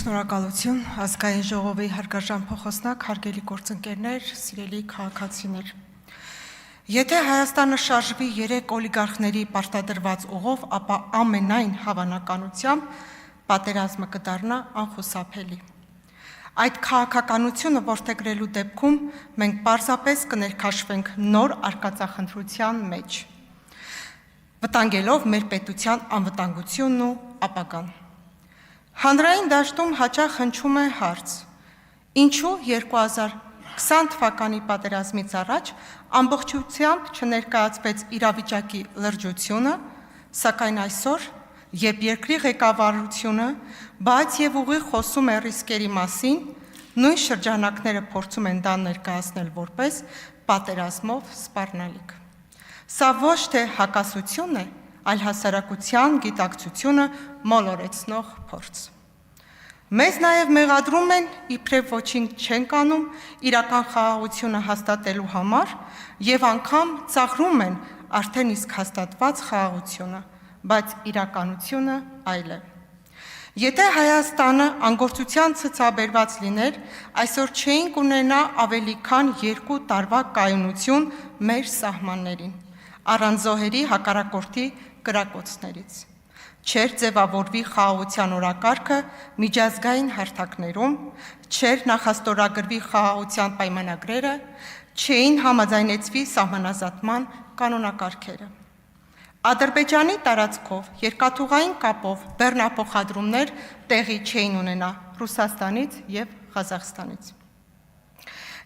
Շնորհակալություն, ազգային ժողովի հարգարժան փոխոսնակ, հարգելի գործընկերներ, սիրելի քաղաքացիներ։ Եթե Հայաստանը շարժվի 3 օլիգարխների պարտադրված ուղով, ապա ամենայն հավանականությամբ պատերազմը կդառնա անխուսափելի։ Այդ քաղաքականությունը որդեգրելու դեպքում մենք պարզապես կներքաշվենք նոր արկածախնդրության մեջ, վտանգելով մեր պետության անվտանգությունն ու ապագան։ Հանրային դաշտում հաճախ հնչում է հարց. ինչու 2020 թվականի պատերազմից առաջ ամբողջությամբ չներկայացվեց իրավիճակի լրջությունը, սակայն այսօր, երբ երկրի ղեկավարությունը բաց եւ ուղիղ խոսում է ռիսկերի մասին, նույն շրջանակները փորձում են դա ներկայացնել որպես պատերազմով սպառնալիք։ Սա ոչ թե հակասություն է, այլ հասարակության գիտակցությունը մոլորեցնող փորձ։ Մեզ նաև մեղադրում են, իբրև ոչինչ չենք անում իրական խաղաղությունը հաստատելու համար եւ անգամ ծաղրում են արդեն իսկ հաստատված խաղաղությունը, բայց իրականությունը այլ է։ Եթե Հայաստանը անգործության ցցաբերված լիներ, այսօր չէինք ունենա ավելի քան 2 տարվա կայունություն մեր սահմաններին, առանց զոհերի հակառակորդի կրակոցներից, չէր ձևավորվի խաղաղության օրակարգը միջազգային հարթակներում, չէր նախաստորագրվի խաղաղության պայմանագրերը, չէին համաձայնեցվի սահմանազատման կանոնակարգերը։ Ադրբեջանի տարածքով երկաթուղային կապով բեռնափոխադրումներ տեղի չէին ունենա Ռուսաստանից եւ Ղազախստանից։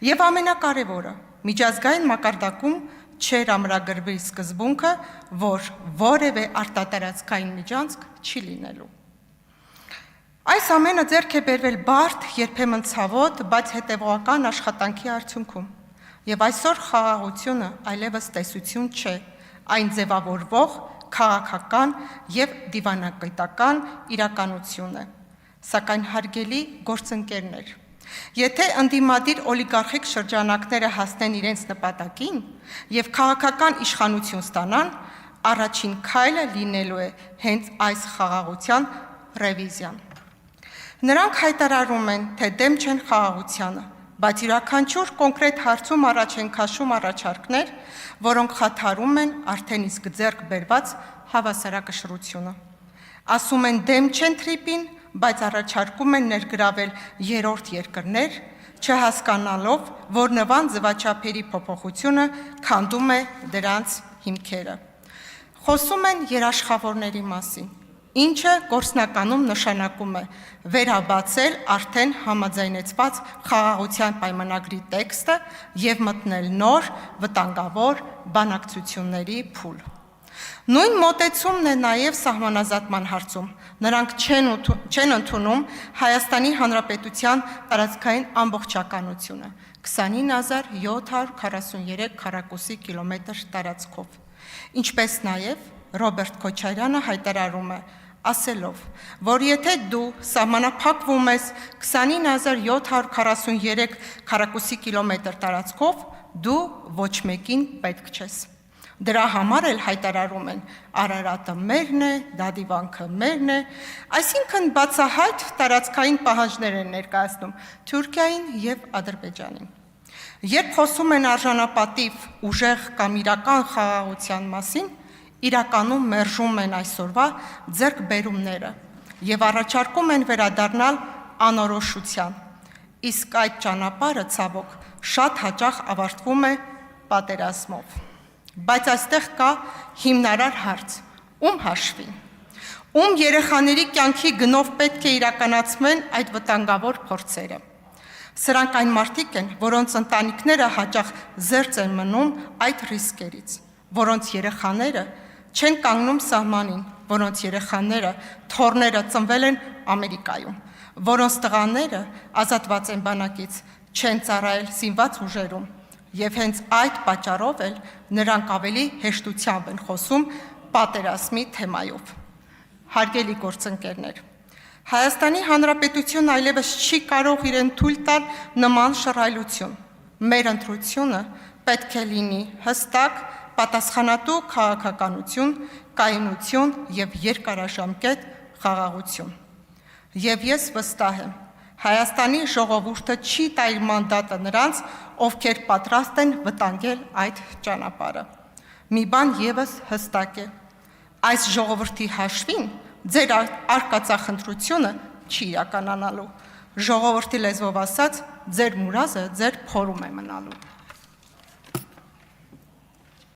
Եվ ամենակարևորը, միջազգային մակարդակում չէր ամրագրվի սկզբունքը, որ որևէ արտատարածքային միջանցք չի լինելու։ Այս ամենը ձեռք է բերվել բարդ, երբեմն ցավոտ, բայց հետևողական աշխատանքի արդյունքում։ Եվ այսօր խաղաղությունը այլևս տեսություն չէ, այն ձևավորվող քաղաքական եւ դիվանագիտական իրականություն է։ Սակայն հարգելի գործընկերներ, եթե ընդդիմադիր օլիգարխիկ շրջանակները հասնեն իրենց նպատակին եւ քաղաքական իշխանություն ստանան, առաջին քայլը լինելու է հենց այս խաղաղության ռևիզիան։ Նրանք հայտարարում են, թե դեմ չեն խաղաղությանը, բայց յուրաքանչյուր կոնկրետ հարցում առաջ են քաշում առաջարկներ, որոնք խաթարում են արդեն իսկ ձեռք բերված հավասարակշռությունը։ Ասում են դեմ չեն թրիպին, բայց առաջարկում են ներգրավել երրորդ երկրներ, չհասկանալով, որ նման ձևաչափերի փոփոխությունը քանդում է դրանց հիմքերը։ Խոսում են երաշխավորների մասին, ինչը գործնականում նշանակում է վերաբացել արդեն համաձայնեցված խաղաղության պայմանագրի տեքստը եւ մտնել նոր վտանգավոր բանակցությունների փուլ։ Նույն մոտեցումն է նաև սահմանազատման հարցում։ Նրանք չեն ընդունում Հայաստանի Հանրապետության տարածքային ամբողջականությունը 29743 քառակուսի կիլոմետր տարածքով, ինչպես նաև Ռոբերտ Քոչարյանը հայտարարում է, ասելով, որ եթե դու սահմանափակվում ես 29743 քառակուսի կիլոմետր տարածքով, դու ոչ մեկին պետք չես։ Դրա համար էլ հայտարարում են Արարատը մերն է, Դադիվանքը մերն է, այսինքն բացահայտ տարածքային պահանջներ են ներկայացնում Թուրքիային եւ Ադրբեջանին։ Երբ խոսում են արժանապատիվ, ուժեղ կամ իրական խաղաղության մասին, իրականում մերժում են այսօրվա ձեռքբերումները եւ առաջարկում են վերադառնալ անորոշության, իսկ այդ ճանապարհը ցավոք շատ հաճախ ավարտվում է պատերազմով։ Բայց այստեղ կա հիմնարար հարց. ում հաշվին, ում երեխաների կյանքի գնով պետք է իրականացվեն այդ վտանգավոր փորձերը։ Սրանք այն մարդիկ են, որոնց ընտանիքները հաճախ զերծ են մնում այդ ռիսկերից, որոնց երեխաները չեն կանգնում սահմանին, որոնց երեխաները, թոռները ծնվել են Ամերիկայում, որոնց տղաները ազատված են բանակից, չեն ծառայել զինված ուժերում, եւ հենց այդ պատճառով էլ նրանք ավելի հեշտությամբ են խոսում պատերազմի թեմայով։ Հարգելի գործընկերներ, Հայաստանի Հանրապետությունն այլևս չի կարող իրեն թույլ տալ նման շռայլություն։ Մեր ընտրությունը պետք է լինի հստակ, պատասխանատու քաղաքականություն, կայունություն եւ երկարաժամկետ խաղաղություն։ Եվ ես վստահ եմ, Հայաստանի ժողովուրդը չի տա իր մանդատը նրանց, ովքեր պատրաստ են վտանգել այդ ճանապարհը։ Մի բան եւս հստակ է. այս ժողովրդի հաշվին ձեր արկածախնդրությունը չի իրականանալու։ Ժողովրդի լեզվով ասած, ձեր մուրազը ձեր փորում է մնալու։